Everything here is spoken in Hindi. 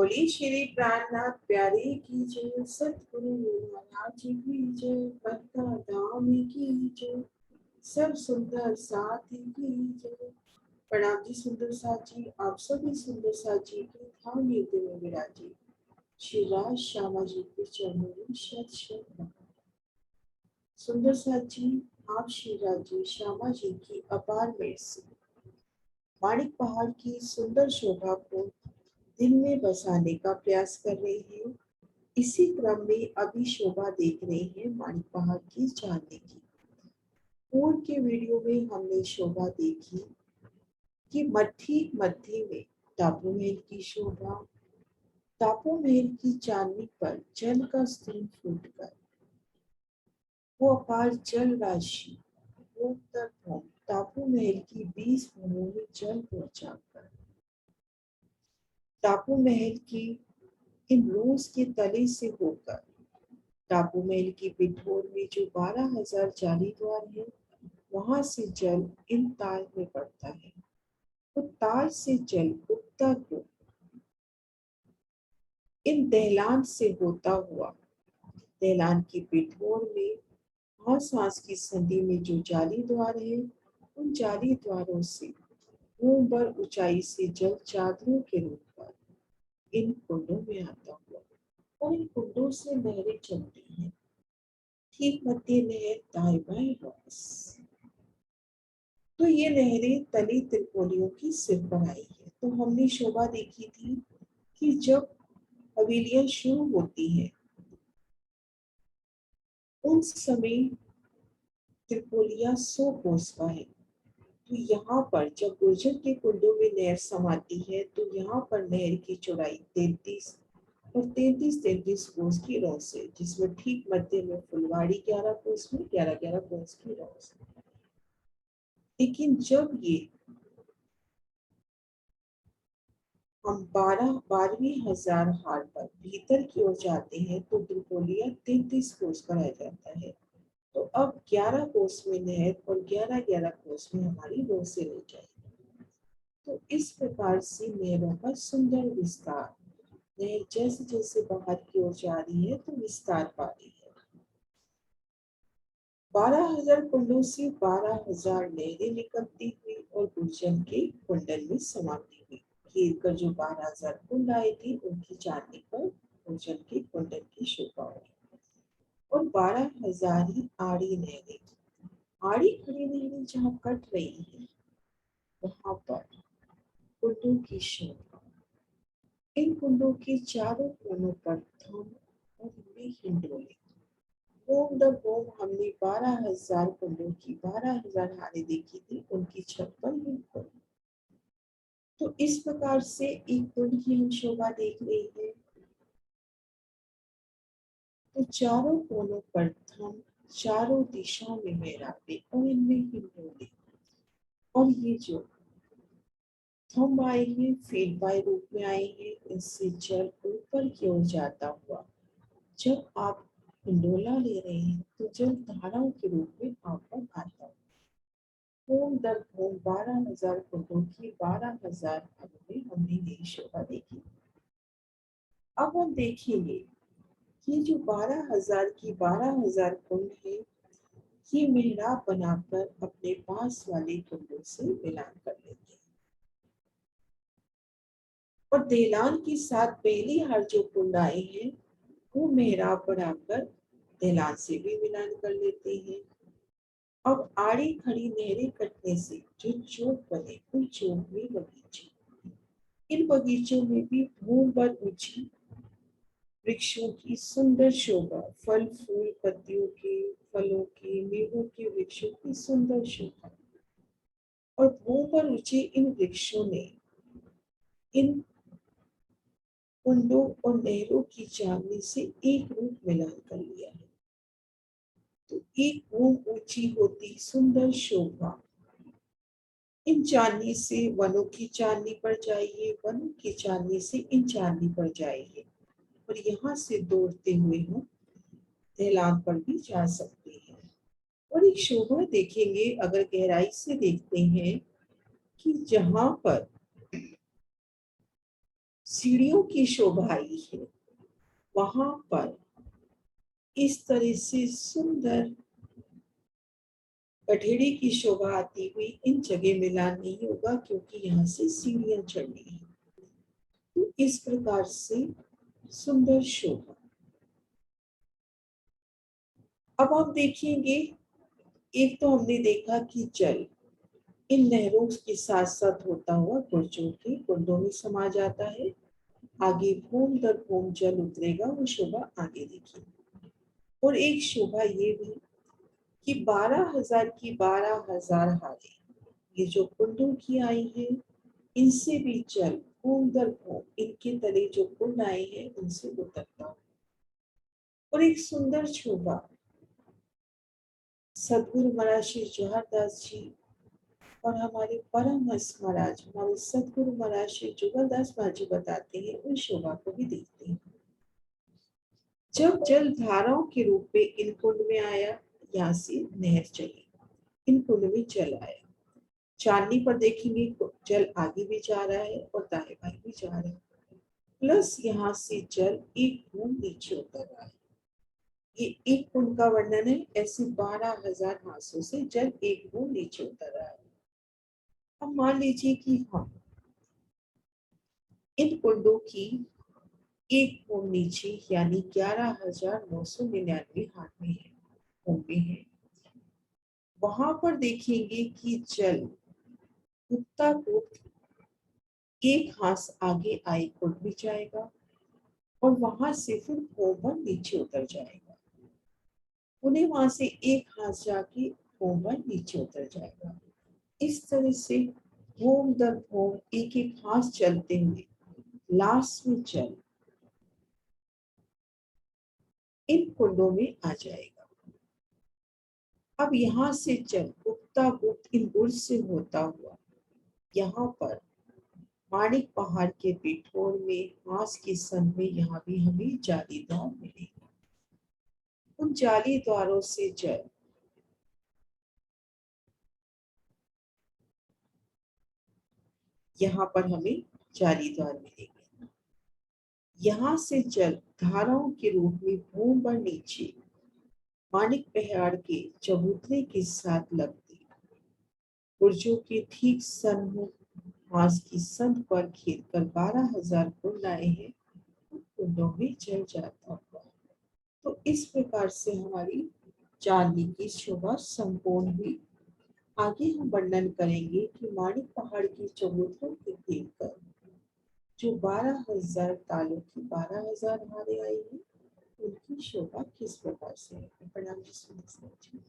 बोली श्री प्राणनाथ प्यारे की जय, सतगुरु महाराज की जय, बंदा धाम की जय, सब सुंदर साथी की जय। प्रणाम जी सुंदर साथ जी, आप सभी सुंदर साथ जी के धाम नृत्य में विराजे श्री राज श्यामा जी के चरणों में शत शत नमन। सुंदर साथ जी, आप श्री राज जी श्यामा जी की अपार मेहर से माणिक पहाड़ की सुंदर शोभा को दिल में बसाने का प्रयास कर रहे हैं। इसी क्रम में अभी शोभा देख रहे हैं माणिक पहाड़ की चांदनी की। पूर्व के वीडियो में हमने शोभा देखी कि मट्ठी मध्य में टापू महल की शोभा, टापू महल की चांदनी पर जल का स्तूप फूटकर वो अपार जल राशि भूम तक भूम टापू महल की 20 भूमों में जल पहुंचाकर टापू महल की इन रूस के तले से होकर टापू महल की पिठोर में जो 12,000 जाली द्वार है, वहां से जल इन ताल में पड़ता है। तो ताल से जल उत्तर को इन दहलान से होता हुआ दहलान की पिठोर में हास हास की संधि में जो जाली द्वार है, उन जाली द्वारों से मुंह भर ऊंचाई से जल चादरों के रूप पर इन कुंडों में आता हुआ और इन कुंडों से नहरें चलती हैं। ठीक मध्य नहर दाएं बाएं रॉस। तो ये नहरें तली त्रिकोणियों की सिर पर आई है। तो हमने शोभा देखी थी कि जब हवेलियां शुरू होती हैं उन समय त्रिपोलिया 100 कोस का है। तो यहाँ पर जब गुर्जर के कुंडों में नहर समाती है तो यहाँ पर नहर की चौड़ाई 33 और 33 कोस की रॉस है, जिसमें ठीक मध्य में फुलवाड़ी 11 कोस में 11 कोस की रॉस है। लेकिन जब ये हम 12,000 हार पर भीतर की ओर जाते हैं तो त्रिपोलिया 33 कोस का रह जाता है। तो अब 11 कोस में नहर और 11 कोस में हमारी रोसे रह जाएगी। तो इस प्रकार से नहरों का सुंदर विस्तार, नहर जैसे जैसे बाहर की ओर जा रही है तो विस्तार पा रही है। 12,000 कुंडों से 12,000 नहरें निकलती हुई और गुर्जर के कुंडल में समाती हुई घेर कर जो 12,000 कुंड आए थे उनकी चांदनी पर गुर्जर के कुंडल की शोभा हुई। और 12,000 ही आड़ी नहरें, आड़ी खड़ी नहरें जहाँ कट रही है वहां पर कुंडों की शोभा। इन कुंडों के चारों कोनों पर थम और इनमें हिंडोले। होम द होम हमने 12,000 कुंडों की 12,000 हारें देखी थी, उनकी छत पर हिंडोले। तो इस प्रकार से एक कुंड की हम शोभा देख रहे हैं। तो चारों कोनों पर थम, चारों दिशाओं में मेहराबे और इनमें हिंडोले। और ये जो थम आए हैं फीड बाय रूप में आए हैं, इससे जल ऊपर की ओर जाता हुआ जब आप हिंडोला ले रहे हैं तो जल धाराओं के रूप में आप पर आता है। होम दर होम 12,000 कुंडों की 12,000 में हमने यही शोभा देखी। अब हम देखेंगे कि जो 12,000 की 12,000 कुंड है, ये मेहराब बनाकर अपने पास वाले कुंडों से मिलान कर लेते हैं। और देलान के साथ पहली हार जो कुंड आए हैं वो मेहराब बढ़ाकर देलान से भी मिलान कर लेते हैं। अब आड़ी खड़ी नहरें कटने से जो चौक बने उन चौक में बगीचे, इन बगीचों में भी भूम पर ऊंची वृक्षों की सुंदर शोभा, फल फूल पत्तियों के, फलों के, मेवों के वृक्षों की सुंदर शोभा। और भूम पर ऊंचे इन वृक्षों ने इन कुंडों और नहरों की चांदनी से एक रूप मिलान कर लिया है। तो एक भूम ऊंची होती सुंदर शोभा इन चांदनी से वनों की चांदनी पर जाइए, वनों की चांदनी से इन चांदनी पर जाइए और यहाँ से दौड़ते हुए हम ढलान पर भी जा सकते हैं। और एक शोभा देखेंगे अगर गहराई से देखते हैं कि जहाँ पर सीढ़ियों की शोभा आई है, वहां पर इस तरह से सुंदर कठेड़ी की शोभा आती हुई इन जगह मिलान नहीं होगा, क्योंकि यहाँ से सीढ़ियां चढ़नी है। तो इस प्रकार से सुंदर शोभा। अब हम देखेंगे, एक तो हमने देखा कि जल इन नहरों के साथ साथ होता हुआ बुर्जों के कुंडों में समा जाता है। आगे भूम दर भूम जल उतरेगा, वो शोभा आगे देखिए। और एक शोभा ये भी कि 12,000 की 12,000 हारें, ये जो कुंडों की आई है, इनसे भी जल भूम दर भूम इनके तले जो कुंड आए हैं उनसे उतरता हो। और एक सुंदर शोभा सदगुरु महाराज श्री जवाहरदास जी और हमारे परमहंस महाराज, हमारे सदगुरु महाराज श्री जुगलदास महाराज जी बताते हैं, उन शोभा को भी देखते हैं। जब जल धाराओं के रूप में इन कुंड में आया, यहाँ से नहर चली, इन कुंड में जल आया। चांदनी पर देखेंगे तो जल आगे भी जा रहा है और दाएं बाएं भी जा रहा है। प्लस यहाँ से जल एक बूंद नीचे उतर रहा है। ये एक कुंड का वर्णन है, ऐसे 12,000 हाथों से जल एक बूंद नीचे उतर रहा है। अब मान लीजिए कि हम इन कुंडों की एक बूंद नीचे यानी 11,999 हाथ में है, में है। वहां पर देखेंगे कि जल गुप्ता गुप्त एक हाथ आगे आई कुंड में जाएगा और वहां से फिर होमर नीचे उतर जाएगा। उन्हें वहां से एक हाथ जाके होमर नीचे उतर जाएगा। इस तरह से होम दर होम एक एक हाथ चलते हुए लास्ट में जल इन कुंडों में आ जाएगा। अब यहाँ से जल गुप्ता गुप्त इन बुर्ज से होता हुआ यहाँ पर माणिक पहाड़ के पिठोर में हास के सन में यहाँ भी हमें जाली द्वार मिलेगा। उन जाली द्वारों से जल यहाँ पर हमें जाली द्वार मिलेंगे। यहाँ से जल धाराओं के रूप में भूम पर नीचे माणिक पहाड़ के चबूतरे के साथ लगते बुर्जों के ठीक सन्मुख मास की संध पर घेर कर 12,000 कुंड आए हैं, कुंडों में जल जाता हुआ। तो इस प्रकार से हमारी चांदी की शोभा संपूर्ण हुई। आगे हम वर्णन करेंगे कि माणिक पहाड़ की चबूतरों के घेर कर जो 12,000 तालों की 12,000 हारे आई हैं, उनकी शोभा किस प्रकार से है। प्रणाम जी।